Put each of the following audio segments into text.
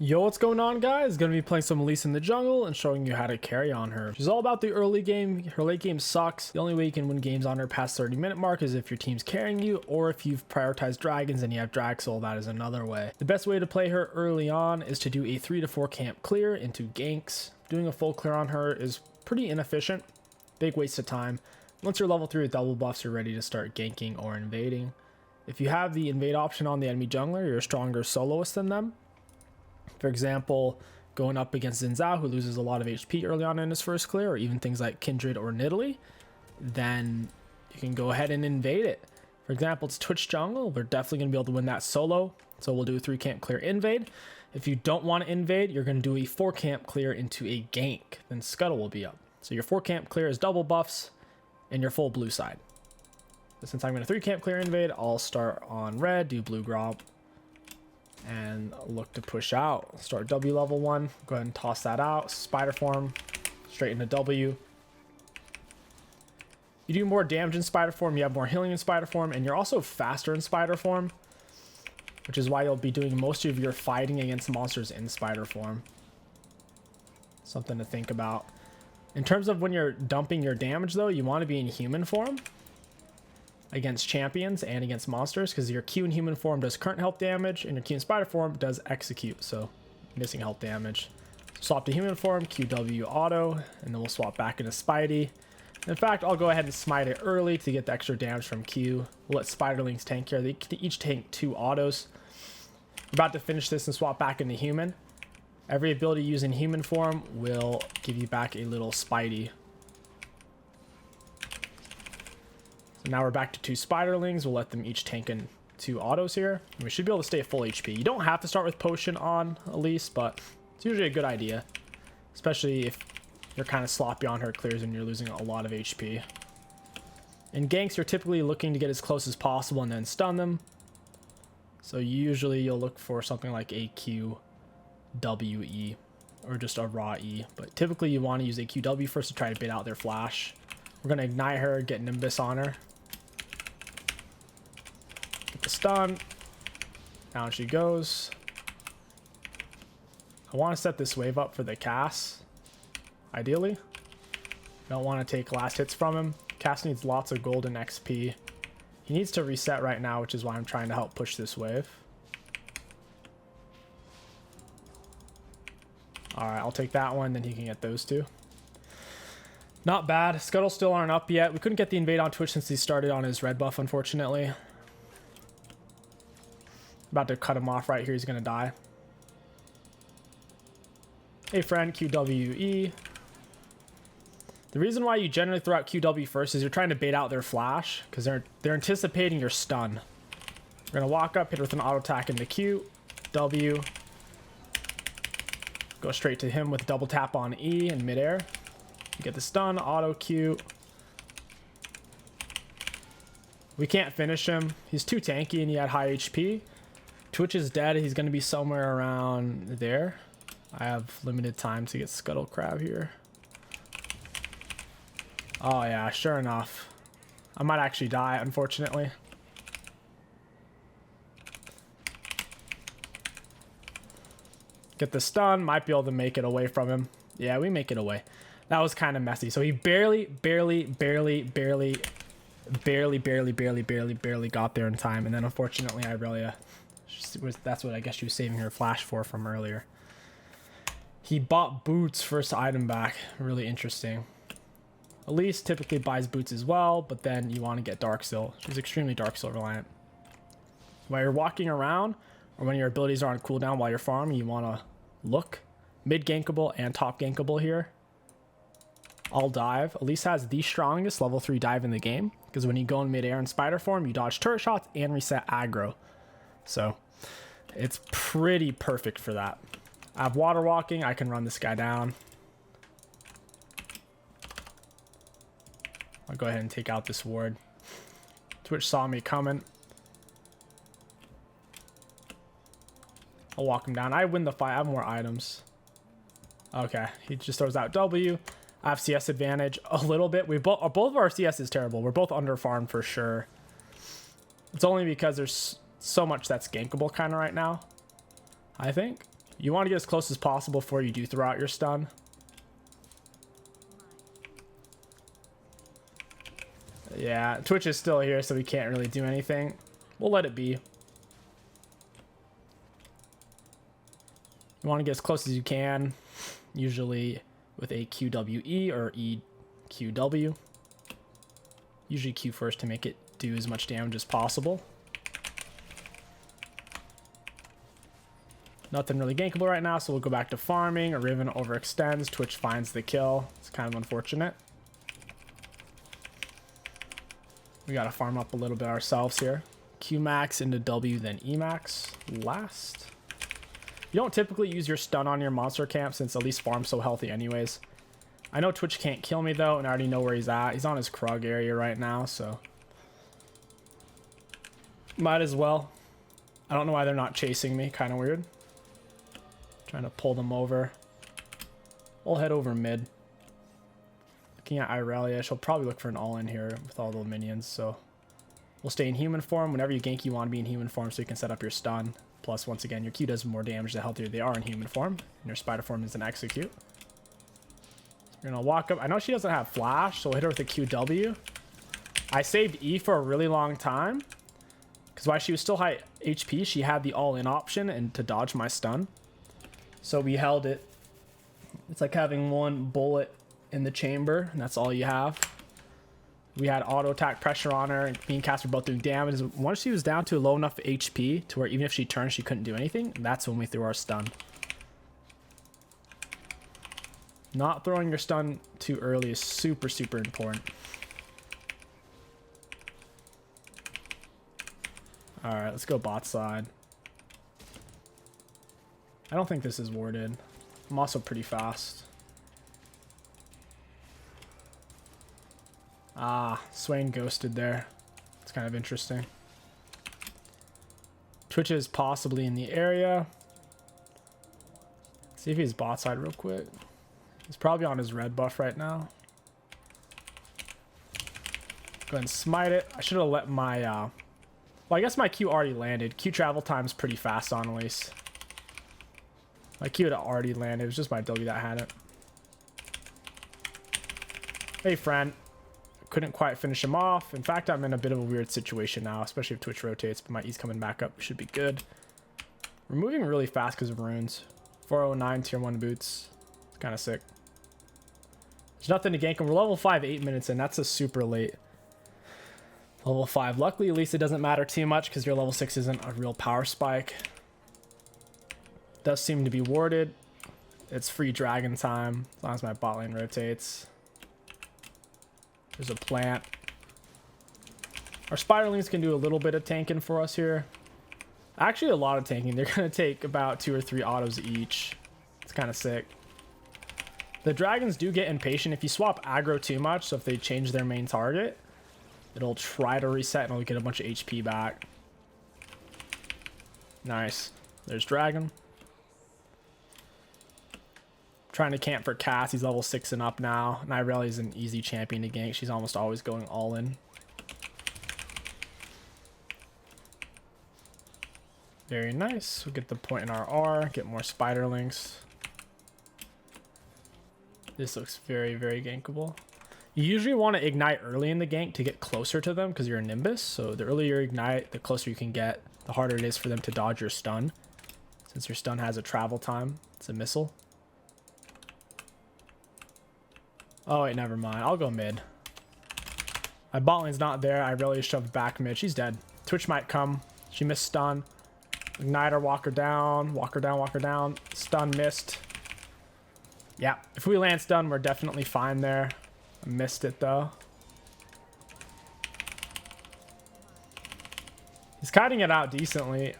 Yo, what's going on, guys? Gonna be playing some Elise in the jungle and showing you how to carry on her. She's all about the early game. Her late game sucks. The only way you can win games on her past 30-minute mark is if your team's carrying you, or if you've prioritized dragons and you have drag soul. That is another way. The best way to play her early on is to do a 3 to 4 camp clear into ganks. Doing a full clear on her is pretty inefficient. Big waste of time. Once you're level 3 with double buffs, you're ready to start ganking or invading. If you have the invade option on the enemy jungler, you're a stronger soloist than them. For example, going up against Zinzao, who loses a lot of HP early on in his first clear, or even things like Kindred or Nidalee, then you can go ahead and invade it. For example, it's Twitch jungle. We're definitely going to be able to win that solo, so we'll do a 3 camp clear invade. If you don't want to invade, you're going to do a 4 camp clear into a gank. Then Scuttle will be up. So your 4 camp clear is double buffs and your full blue side. So since I'm going to 3 camp clear invade, I'll start on red, do blue gromp, and look to push out. Start W level 1. Go ahead and toss that out. Spider form straight into W. You do more damage in spider form, you have more healing in spider form, and you're also faster in spider form, which is why you'll be doing most of your fighting against monsters in spider form. Something to think about. In terms of when you're dumping your damage, though, you want to be in human form against champions and against monsters, because your Q in human form does current health damage and your Q in spider form does execute, so missing health damage. Swap to human form, QW auto, and then we'll swap back into Spidey. In fact, I'll go ahead and smite it early to get the extra damage from Q. We'll let Spiderlings tank here. They each tank 2 autos. We're about to finish this and swap back into human. Every ability used in human form will give you back a little Spidey. So now we're back to 2 Spiderlings. We'll let them each tank in 2 autos here. We should be able to stay at full HP. You don't have to start with potion on Elise, but it's usually a good idea, especially if you're kind of sloppy on her clears and you're losing a lot of HP. In ganks, you're typically looking to get as close as possible and then stun them. So usually you'll look for something like a QWE or just a raw E, but typically you want to use a QW first to try to bait out their flash. We're going to ignite her, get Nimbus on her. Get the stun. Down she goes. I want to set this wave up for the Cass, ideally. Don't want to take last hits from him. Cass needs lots of golden XP. He needs to reset right now, which is why I'm trying to help push this wave. Alright, I'll take that one, then he can get those 2. Not bad. Scuttle still aren't up yet. We couldn't get the invade on Twitch since he started on his red buff, unfortunately. About to cut him off right here. He's going to die. Hey, friend, QWE. The reason why you generally throw out QW first is you're trying to bait out their flash, because they're anticipating your stun. We're going to walk up, hit with an auto attack into Q, W. Go straight to him with double tap on E in midair. You get the stun, auto Q. We can't finish him. He's too tanky and he had high HP. Twitch is dead. He's going to be somewhere around there. I have limited time to get Scuttle Crab here. Oh yeah, sure enough. I might actually die, unfortunately. Get the stun. Might be able to make it away from him. Yeah, we make it away. That was kind of messy. So he barely got there in time. And then unfortunately, Irelia, that's what I guess she was saving her flash for from earlier. He bought boots first item back. Really interesting. Elise typically buys boots as well, but then you want to get Dark Seal. She's extremely Dark Seal reliant. While you're walking around, or when your abilities are on cooldown while you're farming, you want to look. Mid gankable and top gankable here. I'll dive. Elise has the strongest level 3 dive in the game, because when you go in midair in spider form, you dodge turret shots and reset aggro. So it's pretty perfect for that. I have water walking. I can run this guy down. I'll go ahead and take out this ward. Twitch saw me coming. I'll walk him down. I win the fight. I have more items. Okay, he just throws out W. I have CS advantage a little bit. Both of our CS is terrible. We're both under farm for sure. It's only because there's so much that's gankable kind of right now, I think. You want to get as close as possible before you do throw out your stun. Yeah, Twitch is still here, so we can't really do anything. We'll let it be. You want to get as close as you can, usually with a QWE or EQW. Usually Q first to make it do as much damage as possible. Nothing really gankable right now, so we'll go back to farming. A Riven overextends. Twitch finds the kill. It's kind of unfortunate. We got to farm up a little bit ourselves here. Q max into W, then E max last. You don't typically use your stun on your monster camp since Elise farms so healthy anyways. I know Twitch can't kill me though, and I already know where he's at. He's on his Krug area right now, so might as well. I don't know why they're not chasing me. Kind of weird. Trying to pull them over. We'll head over mid. Looking at Irelia, she'll probably look for an all-in here with all the minions, so we'll stay in human form. Whenever you gank, you want to be in human form so you can set up your stun. Plus, once again, your Q does more damage the healthier they are in human form, and your spider form is an execute. We're gonna walk up. I know she doesn't have flash, so we'll hit her with a QW. I saved E for a really long time, because while she was still high HP, she had the all-in option and to dodge my stun. So we held it. It's like having one bullet in the chamber, and that's all you have. We had auto attack pressure on her, and me and Cass were both doing damage. Once she was down to low enough HP to where even if she turned, she couldn't do anything, that's when we threw our stun. Not throwing your stun too early is super, super important. Alright, let's go bot side. I don't think this is warded. I'm also pretty fast. Ah, Swain ghosted there. It's kind of interesting. Twitch is possibly in the area. See if he's bot side real quick. He's probably on his red buff right now. Go ahead and smite it. I should have let my... well, I guess my Q already landed. Q travel time's pretty fast on Elise. My Q had already landed. It was just my W that had it. Hey, friend. Couldn't quite finish him off. In fact, I'm in a bit of a weird situation now, especially if Twitch rotates, but my E's coming back up. Should be good. We're moving really fast because of runes. 409 tier 1 boots. It's kind of sick. There's nothing to gank him. We're level 5, 8 minutes in. That's a super late level 5. Luckily, at least it doesn't matter too much because your level 6 isn't a real power spike. Does seem to be warded. It's free dragon time as long as my bot lane rotates. There's a plant. Our spiderlings can do a little bit of tanking for us here. Actually, a lot of tanking. They're going to take about 2 or 3 autos each. It's kind of sick. The dragons do get impatient if you swap aggro too much. So if they change their main target, it'll try to reset and it'll get a bunch of HP back. Nice. There's dragon. Trying to camp for Cass. He's level 6 and up now. And Irelia's an easy champion to gank. She's almost always going all in. Very nice. We'll get the point in our R. Get more spiderlings. This looks very, very gankable. You usually want to ignite early in the gank to get closer to them because you're a Nimbus. So the earlier you ignite, the closer you can get, the harder it is for them to dodge your stun. Since your stun has a travel time. It's a missile. Oh, wait, never mind. I'll go mid. My bot lane's not there. I really shoved back mid. She's dead. Twitch might come. She missed stun. Ignite her, walk her down. Walk her down, walk her down. Stun missed. Yeah, if we land stun, we're definitely fine there. I missed it, though. He's kiting it out decently.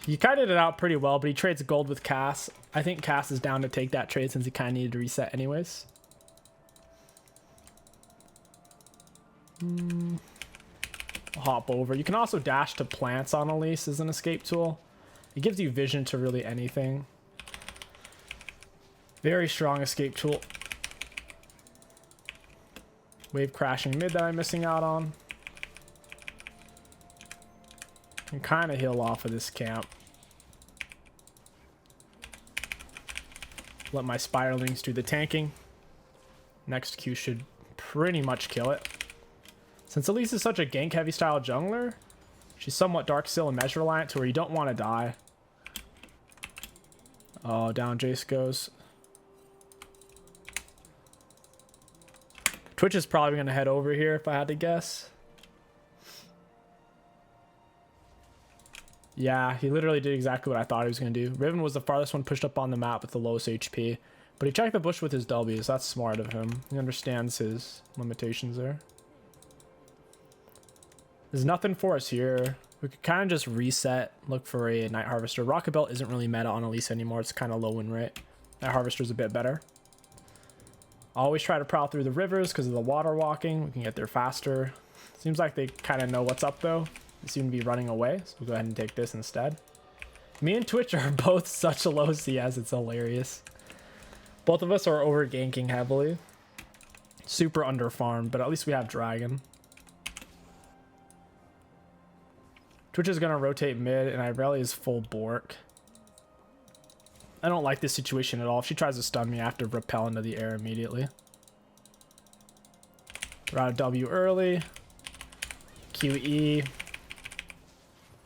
He kited it out pretty well, but he trades gold with Cass. I think Cass is down to take that trade since he kind of needed to reset anyways. I'll hop over. You can also dash to plants on Elise as an escape tool. It gives you vision to really anything. Very strong escape tool. Wave crashing mid that I'm missing out on. Can kind of heal off of this camp. Let my spiderlings do the tanking. Next Q should pretty much kill it. Since Elise is such a gank heavy style jungler, she's somewhat dark still and measure reliant to where you don't want to die. Oh, down Jace goes. Twitch is probably going to head over here if I had to guess. Yeah, he literally did exactly what I thought he was going to do. Riven was the farthest one pushed up on the map with the lowest HP. But he checked the bush with his W's. That's smart of him. He understands his limitations there. There's nothing for us here. We could kind of just reset, look for a Night Harvester. Rocket Belt isn't really meta on Elise anymore. It's kind of low win rate. Night Harvester's a bit better. Always try to prowl through the rivers because of the water walking. We can get there faster. Seems like they kind of know what's up though. They seem to be running away, so we'll go ahead and take this instead. Me and Twitch are both such a low CS, it's hilarious. Both of us are over ganking heavily. Super under farmed, but at least we have Dragon. Twitch is gonna rotate mid, and Irelia is full Bork. I don't like this situation at all. If she tries to stun me, I have to repel into the air immediately. We're out of W early. QE.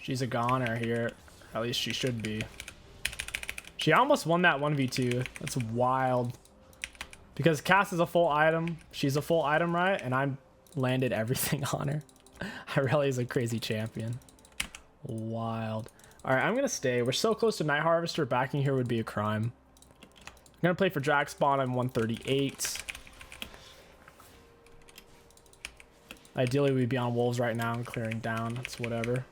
She's a goner here. At least she should be. She almost won that 1v2. That's wild. Because Cass is a full item. She's a full item, right? And I landed everything on her. Irelia is a crazy champion. Wild. Alright, I'm going to stay. We're so close to Night Harvester. Backing here would be a crime. I'm going to play for Drag Spawn. I'm 138. Ideally, we'd be on Wolves right now and clearing down. That's whatever.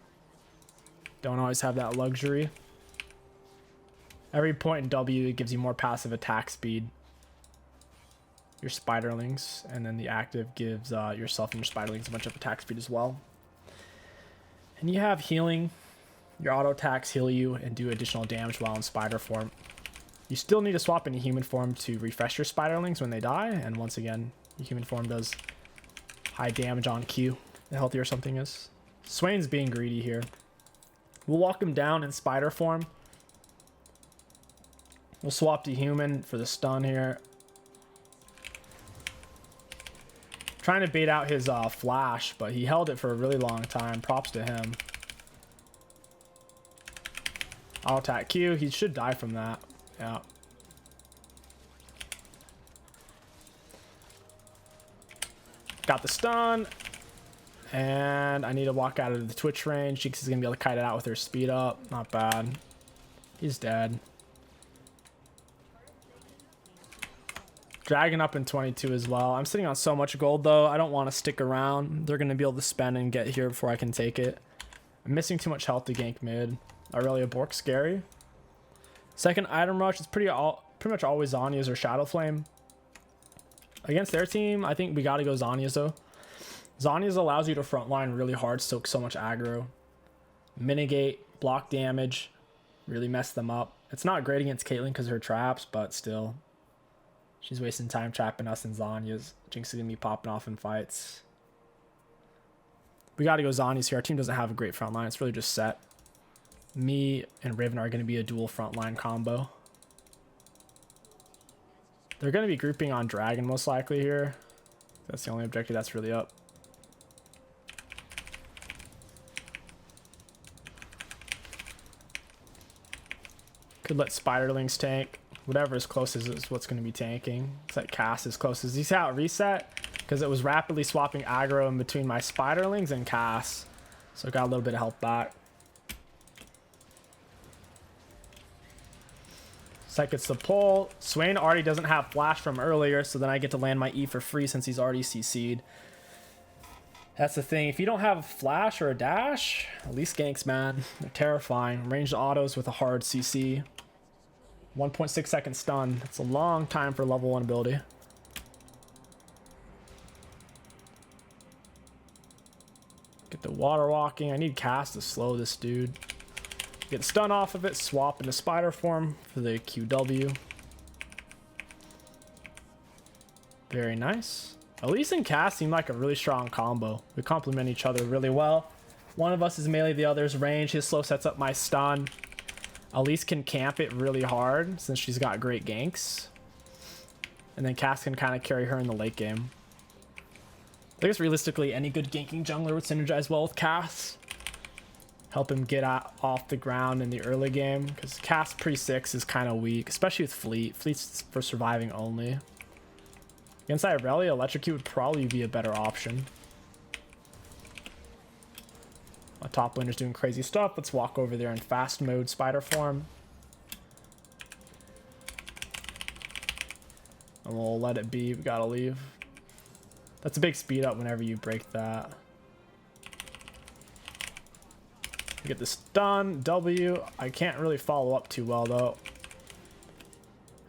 Don't always have that luxury. Every point in W, it gives you more passive attack speed. Your spiderlings. And then the active gives yourself and your spiderlings a bunch of attack speed as well. And you have healing. Your auto attacks heal you and do additional damage while in spider form. You still need to swap into human form to refresh your spiderlings when they die. And once again, your human form does high damage on Q. The healthier something is. Swain's being greedy here. We'll walk him down in spider form. We'll swap to human for the stun here. Trying to bait out his flash, but he held it for a really long time. Props to him. I'll attack Q. He should die from that. Yeah. Got the stun. And I need to walk out of the Twitch range. Cheeks is going to be able to kite it out with her speed up. Not bad. He's dead. Dragon up in 22 as well. I'm sitting on so much gold though. I don't want to stick around. They're going to be able to spend and get here before I can take it. I'm missing too much health to gank mid. Irelia Bork scary. Second item rush is pretty much always Zhonya's or Shadow Flame. Against their team, I think we got to go Zhonya's though. Zhonya's allows you to frontline really hard, soak so much aggro. Mitigate, block damage, really mess them up. It's not great against Caitlyn because of her traps, but still. She's wasting time trapping us in Zhonya's. Jinx is going to be popping off in fights. We got to go Zhonya's here. Our team doesn't have a great front line. It's really just set. Me and Riven are going to be a dual frontline combo. They're going to be grouping on Dragon most likely here. That's the only objective that's really up. Could let Spiderlings tank. Whatever is closest is what's going to be tanking. It's like Cass is closest. You see how it reset? Because it was rapidly swapping aggro in between my Spiderlings and Cass. So it got a little bit of health back. Sec gets the pull. Swain already doesn't have flash from earlier, so then I get to land my E for free since he's already CC'd. That's the thing. If you don't have a flash or a dash, at least ganks, man. They're terrifying. Ranged autos with a hard CC. 1.6 second stun. That's a long time for level 1 ability. Get the water walking. I need Cass to slow this dude. Get the stun off of it. Swap into spider form for the QW. Very nice. Elise and Cass seem like a really strong combo. We complement each other really well. One of us is melee, the other's range. His slow sets up my stun. Elise can camp it really hard since she's got great ganks. And then Cass can kind of carry her in the late game. I guess realistically, any good ganking jungler would synergize well with Cass. Help him get off the ground in the early game. Because Cass pre-6 is kind of weak, especially with Fleet. Fleet's for surviving only. Against Irelia, Electrocute would probably be a better option. My top laner's doing crazy stuff. Let's walk over there in fast mode spider form. And we'll let it be. We gotta leave. That's a big speed up whenever you break that. Get this done. W. I can't really follow up too well though.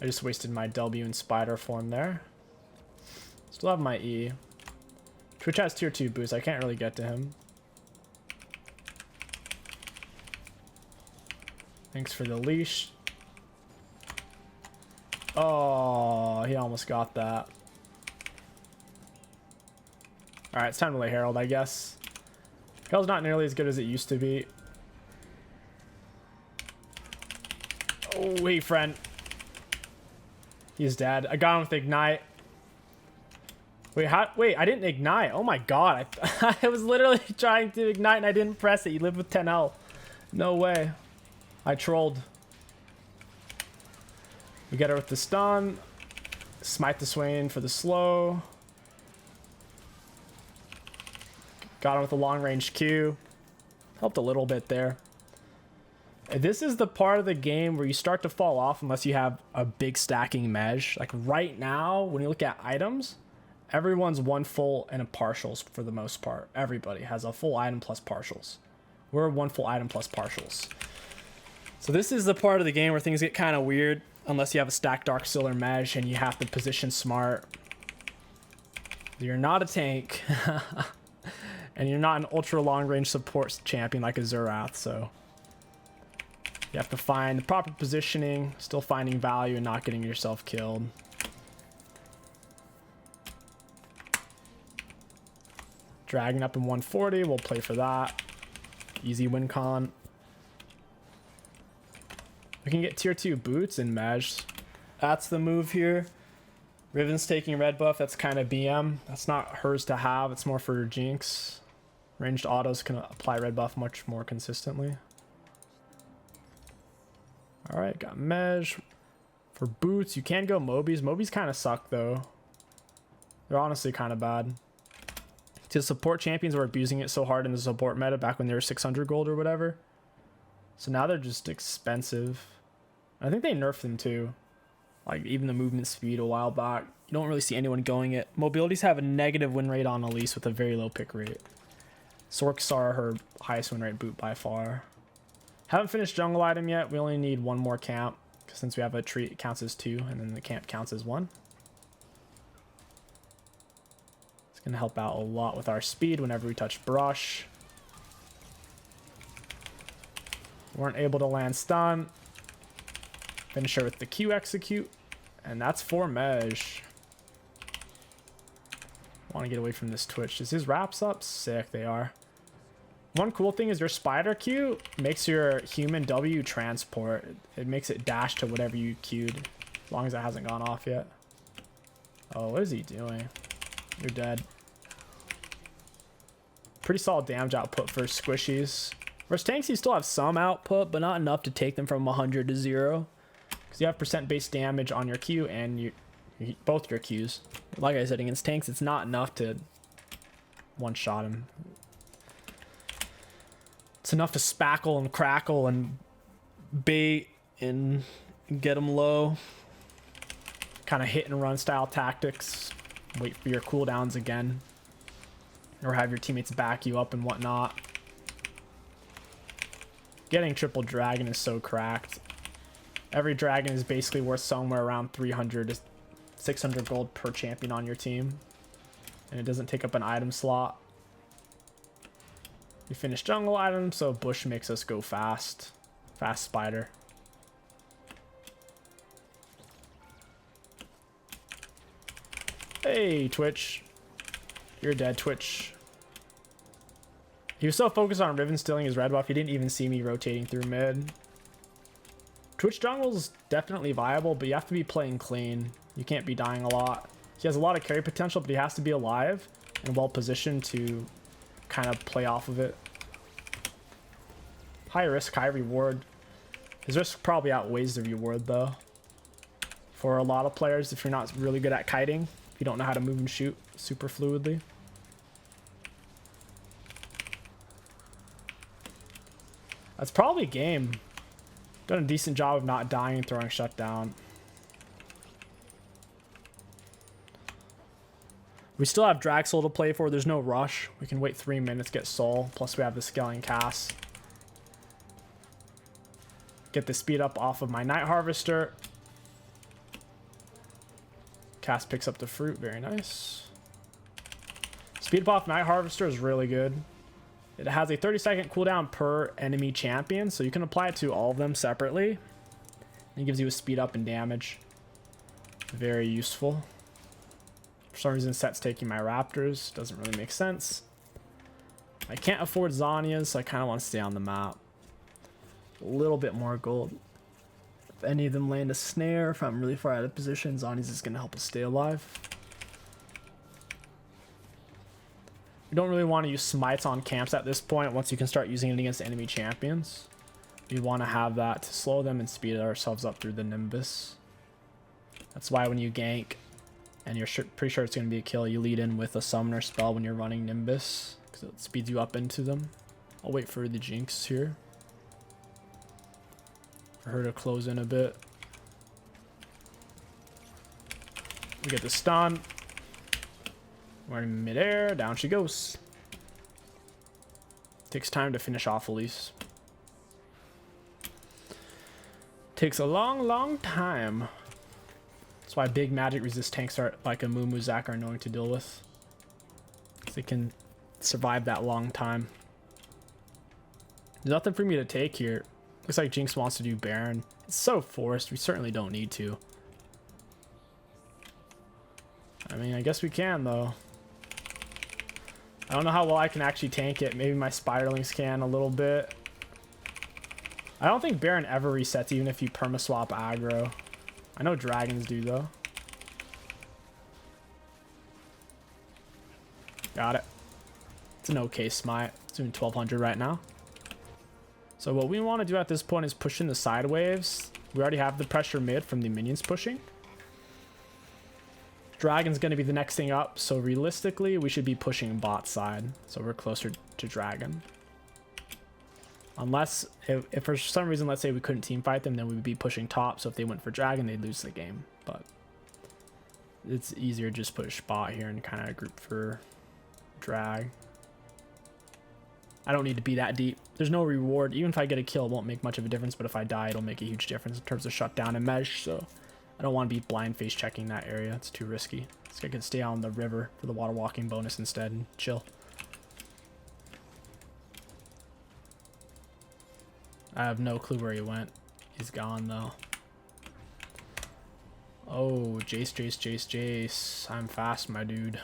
I just wasted my W in spider form there. Still have my E. Twitch has tier 2 boost. I can't really get to him. Thanks for the leash. Oh, he almost got that. Alright, it's time to lay Herald, I guess. Herald's not nearly as good as it used to be. Oh, hey, friend. He's dead. I got him with Ignite. Wait, I didn't ignite. Oh my god. I was literally trying to ignite and I didn't press it. You lived with 10 health. No way. I trolled. We get her with the stun. Smite the Swain for the slow. Got him with a long range Q. Helped a little bit there. This is the part of the game where you start to fall off unless you have a big stacking mesh. Like right now, when you look at items, everyone's one full and a partials for the most part. Everybody has a full item plus partials. We're one full item plus partials. So this is the part of the game where things get kind of weird unless you have a stacked Dark Solar mesh and you have to position smart. You're not a tank. And you're not an ultra long range support champion like a Xerath, so you have to find the proper positioning, still finding value and not getting yourself killed. Dragging up in 140, we'll play for that. Easy win con. We can get tier 2 boots and mesh. That's the move here. Riven's taking red buff, that's kind of BM. That's not hers to have, it's more for Jinx. Ranged autos can apply red buff much more consistently. Alright, got mesh. For boots, you can go Mobies. Mobies kind of suck though. They're honestly kind of bad. To support champions were abusing it so hard in the support meta back when they were 600 gold or whatever. So now they're just expensive. I think they nerfed them too. Like even the movement speed a while back. You don't really see anyone going it. Mobilities have a negative win rate on Elise with a very low pick rate. Sorks are her highest win rate boot by far. Haven't finished jungle item yet. We only need one more camp. Since we have a tree, it counts as 2, and then the camp counts as 1. It's going to help out a lot with our speed whenever we touch brush. Weren't able to land stun. Finish her with the Q execute. And that's 4 mesh. Want to get away from this Twitch. Is his wraps up? Sick, they are. One cool thing is your spider Q makes your human W transport. It makes it dash to whatever you queued, as long as it hasn't gone off yet. Oh, what is he doing? You're dead. Pretty solid damage output for squishies. Versus tanks, you still have some output, but not enough to take them from 100 to 0. Because you have percent base damage on your Q and both your Qs. Like I said, against tanks, it's not enough to one-shot him. It's enough to spackle and crackle and bait and get them low. Kind of hit and run style tactics. Wait for your cooldowns again. Or have your teammates back you up and whatnot. Getting triple dragon is so cracked. Every dragon is basically worth somewhere around 300 to 600 gold per champion on your team. And it doesn't take up an item slot. We finish jungle item, so bush makes us go fast. Fast spider. Hey, Twitch. You're dead, Twitch. He was so focused on Riven stealing his red buff, he didn't even see me rotating through mid. Twitch jungle's definitely viable, but you have to be playing clean. You can't be dying a lot. He has a lot of carry potential, but he has to be alive and well positioned to kind of play off of it. High risk, high reward. His risk probably outweighs the reward though. For a lot of players, if you're not really good at kiting, if you don't know how to move and shoot super fluidly. That's probably game. Done a decent job of not dying and throwing shutdown. We still have Drag Soul to play for. There's no rush. We can wait 3 minutes, get Soul. Plus we have the scaling cast. Get the speed up off of my Night Harvester. Cast picks up the fruit. Very nice. Speed up off Night Harvester is really good. It has a 30-second cooldown per enemy champion, so you can apply it to all of them separately. It gives you a speed up and damage. Very useful. For some reason, Set's taking my Raptors. Doesn't really make sense. I can't afford Zhonya's, so I kind of want to stay on the map. A little bit more gold. If any of them land a snare, if I'm really far out of position, Zhonya's is going to help us stay alive. We don't really want to use smites on camps at this point once you can start using it against enemy champions. We want to have that to slow them and speed ourselves up through the Nimbus. That's why when you gank and you're pretty sure it's going to be a kill, you lead in with a summoner spell when you're running Nimbus because it speeds you up into them. I'll wait for the Jinx here. For her to close in a bit. We get the stun. We're in midair, down she goes. Takes time to finish off Elise. Takes a long time. That's why big magic resist tanks are like a Moo Zac are annoying to deal with. They can survive that long time. There's nothing for me to take here. Looks like Jinx wants to do Baron. It's so forced, we certainly don't need to. I mean, I guess we can though. I don't know how well I can actually tank it. Maybe my Spiderlings can a little bit. I don't think Baron ever resets even if you perma-swap aggro. I know dragons do though. Got it. It's an okay smite. It's doing 1200 right now. So what we want to do at this point is push in the side waves. We already have the pressure mid from the minions pushing. Dragon's going to be the next thing up, so realistically we should be pushing bot side, so we're closer to Dragon. Unless, if for some reason, let's say we couldn't team fight them, then we would be pushing top, so if they went for Dragon, they'd lose the game. But it's easier to just push bot here and kind of group for drag. I don't need to be that deep. There's no reward. Even if I get a kill, it won't make much of a difference, but if I die, it'll make a huge difference in terms of shutdown and mesh, so I don't want to be blind face checking that area. It's too risky. So I can stay on the river for the water walking bonus instead and chill. I have no clue where he went. He's gone though. Oh, Jace. I'm fast, my dude.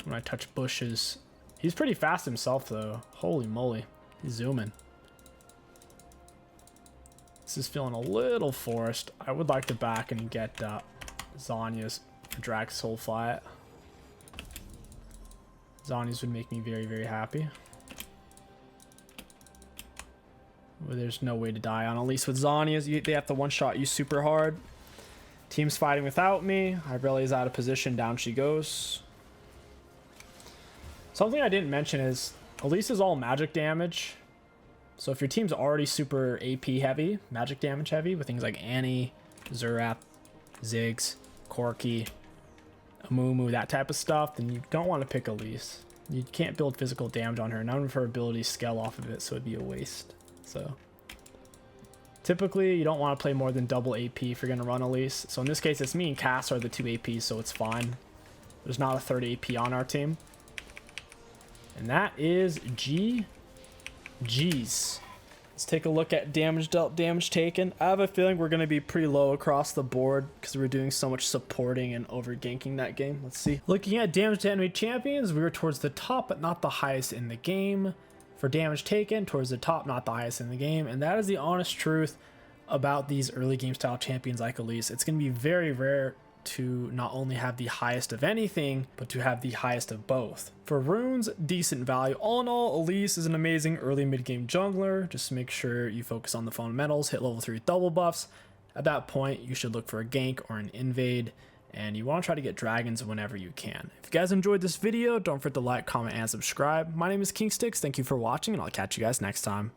When I touch bushes. He's pretty fast himself though. Holy moly. He's zooming. This is feeling a little forced. I would like to back and get Zhonya's drag soul flat. Zhonya's would make me very happy. Well, there's no way to die on Elise with Zhonya's. They have to one-shot you super hard. Team's fighting without me. Ibrelia's out of position. Down she goes. Something I didn't mention is Elise is all magic damage. So if your team's already super AP heavy, magic damage heavy, with things like Annie, Zurap, Ziggs, Corki, Amumu, that type of stuff, then you don't want to pick Elise. You can't build physical damage on her. None of her abilities scale off of it, so it'd be a waste. So typically, you don't want to play more than double AP if you're going to run Elise. So in this case, it's me and Cass are the 2 APs, so it's fine. There's not a third AP on our team. And that is GG's. Let's take a look at damage dealt, damage taken. I have a feeling we're going to be pretty low across the board because we're doing so much supporting and over ganking that game. Let's see. Looking at damage to enemy champions, we were towards the top, but not the highest in the game. For damage taken, towards the top, not the highest in the game. And that is the honest truth about these early game style champions like Elise. It's going to be very rare to not only have the highest of anything, but to have the highest of both. For runes, decent value. All in all, Elise is an amazing early mid-game jungler. Just make sure you focus on the fundamentals, hit level 3 double buffs. At that point, you should look for a gank or an invade, and you want to try to get dragons whenever you can. If you guys enjoyed this video, don't forget to like, comment, and subscribe. My name is Kingsticks. Thank you for watching, and I'll catch you guys next time.